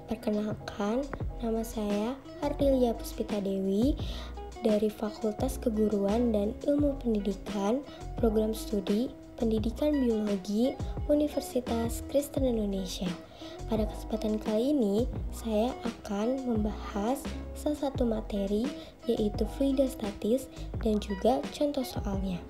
Perkenalkan, nama saya Ardilia Puspita Dewi dari Fakultas Keguruan dan Ilmu Pendidikan, Program Studi Pendidikan Biologi Universitas Kristen Indonesia. Pada kesempatan kali ini, saya akan membahas salah satu materi yaitu fluida statis dan juga contoh soalnya.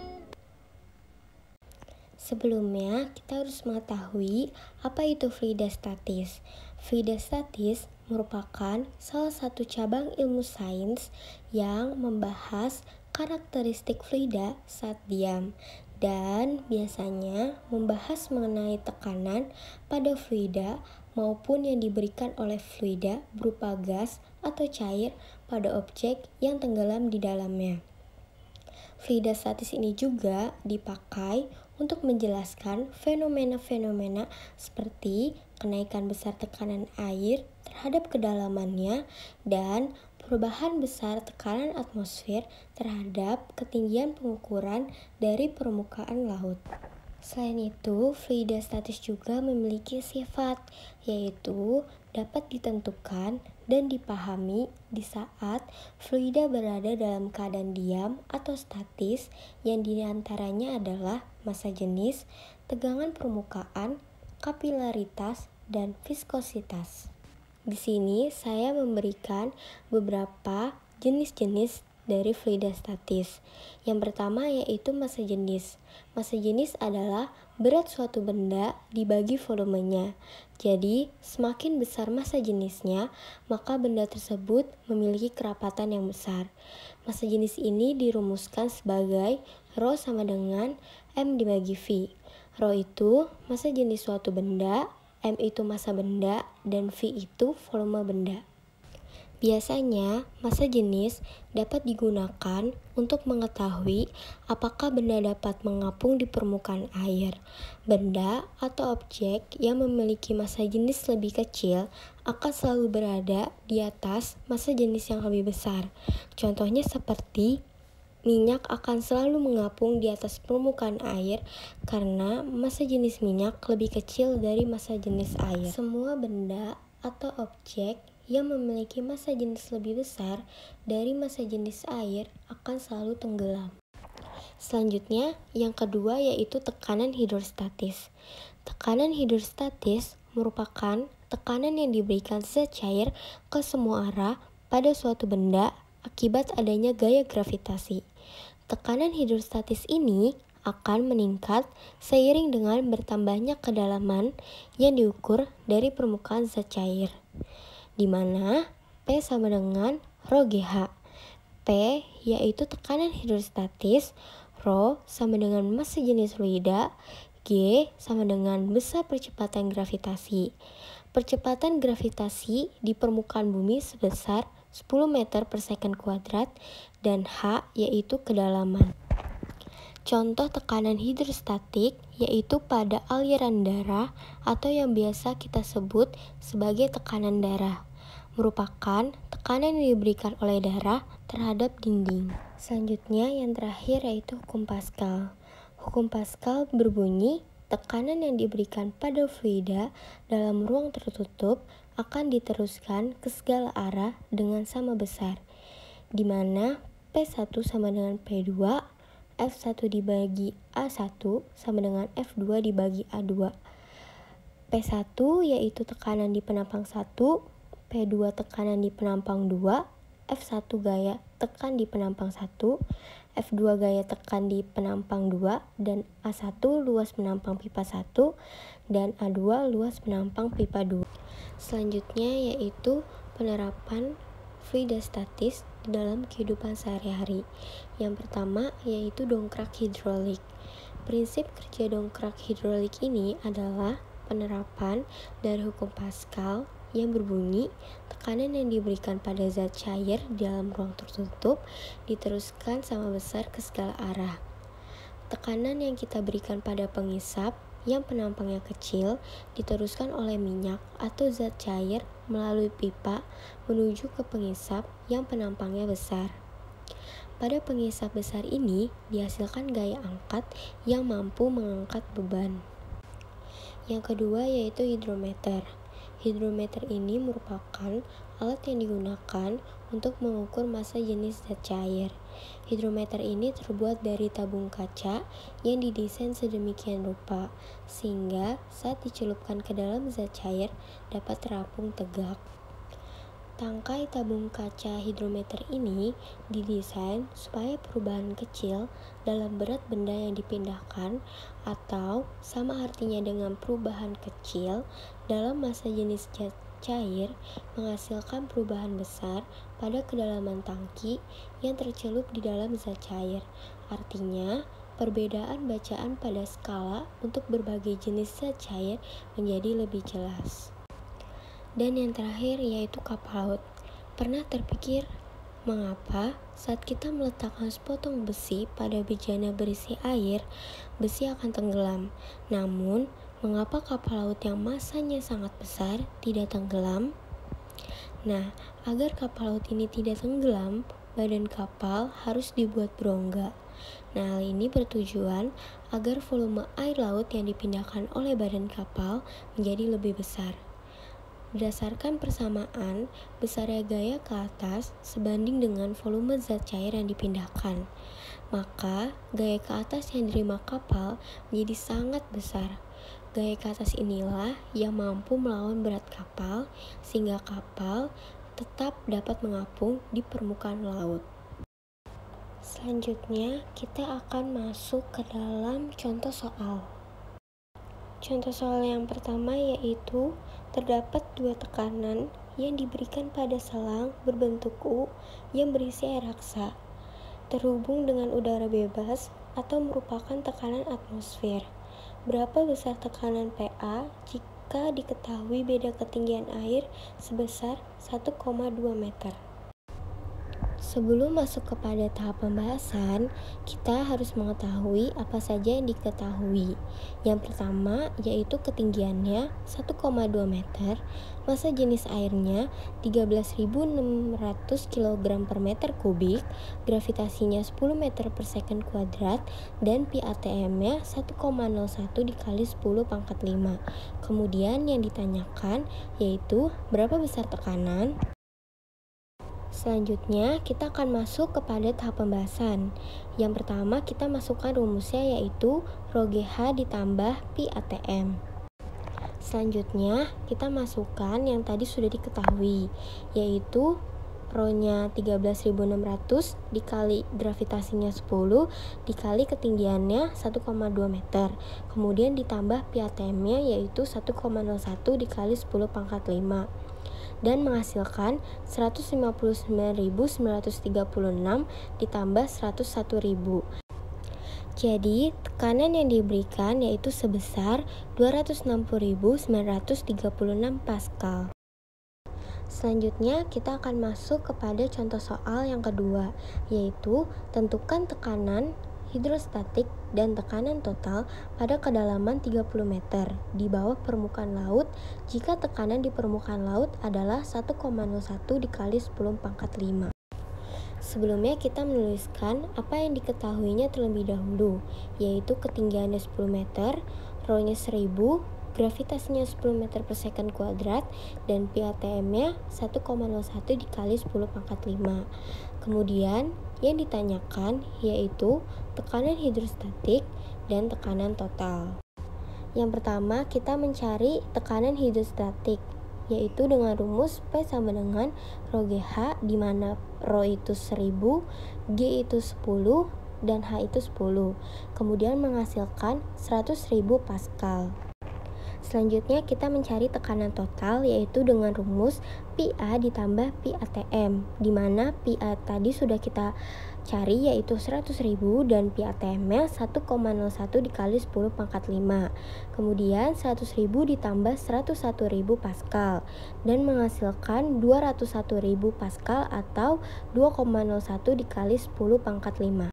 Sebelumnya, kita harus mengetahui apa itu fluida statis. Fluida statis merupakan salah satu cabang ilmu sains yang membahas karakteristik fluida saat diam dan biasanya membahas mengenai tekanan pada fluida maupun yang diberikan oleh fluida berupa gas atau cair pada objek yang tenggelam di dalamnya. Fluida statis ini juga dipakai untuk menjelaskan fenomena-fenomena seperti kenaikan besar tekanan air terhadap kedalamannya dan perubahan besar tekanan atmosfer terhadap ketinggian pengukuran dari permukaan laut. Selain itu, fluida statis juga memiliki sifat, yaitu dapat ditentukan dan dipahami di saat fluida berada dalam keadaan diam atau statis, yang diantaranya adalah massa jenis, tegangan permukaan, kapilaritas, dan viskositas. Di sini saya memberikan beberapa jenis-jenis dari fluida statis. Yang pertama yaitu massa jenis. Massa jenis adalah berat suatu benda dibagi volumenya. Jadi, semakin besar massa jenisnya, maka benda tersebut memiliki kerapatan yang besar. Massa jenis ini dirumuskan sebagai Rho sama dengan M dibagi V. Rho itu massa jenis suatu benda, M itu massa benda, dan V itu volume benda. Biasanya, massa jenis dapat digunakan untuk mengetahui apakah benda dapat mengapung di permukaan air. Benda atau objek yang memiliki massa jenis lebih kecil akan selalu berada di atas massa jenis yang lebih besar. Contohnya seperti minyak akan selalu mengapung di atas permukaan air karena massa jenis minyak lebih kecil dari massa jenis air. Semua benda atau objek yang memiliki massa jenis lebih besar dari massa jenis air akan selalu tenggelam. Selanjutnya, yang kedua yaitu tekanan hidrostatis. Tekanan hidrostatis merupakan tekanan yang diberikan zat cair ke semua arah pada suatu benda akibat adanya gaya gravitasi. Tekanan hidrostatis ini akan meningkat seiring dengan bertambahnya kedalaman yang diukur dari permukaan zat cair, di mana P sama dengan Rho GH. P yaitu tekanan hidrostatis, Rho sama dengan massa jenis fluida, G sama dengan besar percepatan gravitasi. Percepatan gravitasi di permukaan bumi sebesar 10 meter per second kuadrat dan H yaitu kedalaman. Contoh tekanan hidrostatik yaitu pada aliran darah atau yang biasa kita sebut sebagai tekanan darah, merupakan tekanan yang diberikan oleh darah terhadap dinding. Selanjutnya yang terakhir yaitu hukum Pascal. Hukum Pascal berbunyi tekanan yang diberikan pada fluida dalam ruang tertutup akan diteruskan ke segala arah dengan sama besar, di mana P1 sama dengan P2, F1 dibagi A1 sama dengan F2 dibagi A2. P1 yaitu tekanan di penampang 1, P2 tekanan di penampang 2, F1 gaya tekan di penampang 1, F2 gaya tekan di penampang 2, dan A1 luas penampang pipa 1, dan A2 luas penampang pipa 2. Selanjutnya yaitu penerapan fluida statis di dalam kehidupan sehari-hari. Yang pertama yaitu dongkrak hidrolik. Prinsip kerja dongkrak hidrolik ini adalah penerapan dari hukum Pascal yang berbunyi tekanan yang diberikan pada zat cair di dalam ruang tertutup diteruskan sama besar ke segala arah. Tekanan yang kita berikan pada pengisap yang penampangnya kecil diteruskan oleh minyak atau zat cair melalui pipa menuju ke pengisap yang penampangnya besar. Pada pengisap besar ini dihasilkan gaya angkat yang mampu mengangkat beban. Yang kedua yaitu hidrometer. Hidrometer ini merupakan alat yang digunakan untuk mengukur massa jenis zat cair. Hidrometer ini terbuat dari tabung kaca yang didesain sedemikian rupa, sehingga saat dicelupkan ke dalam zat cair dapat terapung tegak. Tangkai tabung kaca hidrometer ini didesain supaya perubahan kecil dalam berat benda yang dipindahkan atau sama artinya dengan perubahan kecil dalam massa jenis zat cair menghasilkan perubahan besar pada kedalaman tangki yang tercelup di dalam zat cair. Artinya, perbedaan bacaan pada skala untuk berbagai jenis zat cair menjadi lebih jelas. Dan yang terakhir yaitu kapal laut. Pernah terpikir mengapa saat kita meletakkan sepotong besi pada bejana berisi air, besi akan tenggelam? Namun, mengapa kapal laut yang massanya sangat besar tidak tenggelam? Nah, agar kapal laut ini tidak tenggelam, badan kapal harus dibuat berongga. Nah, hal ini bertujuan agar volume air laut yang dipindahkan oleh badan kapal menjadi lebih besar. Berdasarkan persamaan, besarnya gaya ke atas sebanding dengan volume zat cair yang dipindahkan. Maka, gaya ke atas yang diterima kapal menjadi sangat besar. Gaya ke atas inilah yang mampu melawan berat kapal, sehingga kapal tetap dapat mengapung di permukaan laut. Selanjutnya, kita akan masuk ke dalam contoh soal. Contoh soal yang pertama yaitu terdapat dua tekanan yang diberikan pada selang berbentuk U yang berisi air raksa, terhubung dengan udara bebas atau merupakan tekanan atmosfer. Berapa besar tekanan PA jika diketahui beda ketinggian air sebesar 1,2 meter? Sebelum masuk kepada tahap pembahasan, kita harus mengetahui apa saja yang diketahui. Yang pertama yaitu ketinggiannya 1,2 meter, massa jenis airnya 13.600 kg per meter kubik, gravitasinya 10 meter per second kuadrat, dan pi atm-nya 1,01 dikali 10 pangkat 5. Kemudian yang ditanyakan yaitu berapa besar tekanan. Selanjutnya, kita akan masuk kepada tahap pembahasan. Yang pertama, kita masukkan rumusnya yaitu Rho GH ditambah Pi ATM. Selanjutnya, kita masukkan yang tadi sudah diketahui, yaitu Rho-nya 13.600 dikali gravitasinya 10 dikali ketinggiannya 1,2 meter. Kemudian ditambah Pi ATM-nya yaitu 1,01 dikali 10 pangkat 5. Dan menghasilkan 159.936 ditambah 101.000. Jadi, tekanan yang diberikan yaitu sebesar 260.936 Pascal. Selanjutnya, kita akan masuk kepada contoh soal yang kedua, yaitu tentukan tekanan hidrostatik dan tekanan total pada kedalaman 30 meter di bawah permukaan laut jika tekanan di permukaan laut adalah 1,01 dikali 10 pangkat 5. Sebelumnya kita menuliskan apa yang diketahuinya terlebih dahulu, yaitu ketinggiannya 10 meter, Rho-nya 1000, gravitasinya 10 meter per second kuadrat, dan pi atm-nya 1,01 dikali 10 pangkat 5. Kemudian yang ditanyakan yaitu tekanan hidrostatik dan tekanan total. Yang pertama kita mencari tekanan hidrostatik, yaitu dengan rumus P sama dengan Rho GH, di mana Rho itu 1000, G itu 10, dan H itu 10. Kemudian menghasilkan 100.000 Pascal. Selanjutnya kita mencari tekanan total yaitu dengan rumus PA ditambah Pi ATM, di mana PA tadi sudah kita cari yaitu 100.000 dan Pi ATM-nya 1,01 dikali 10 pangkat 5. Kemudian 100.000 ditambah 101.000 Pascal dan menghasilkan 201.000 Pascal atau 2,01 dikali 10 pangkat 5.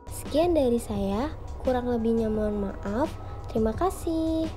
Sekian dari saya. Kurang lebihnya mohon maaf. Terima kasih.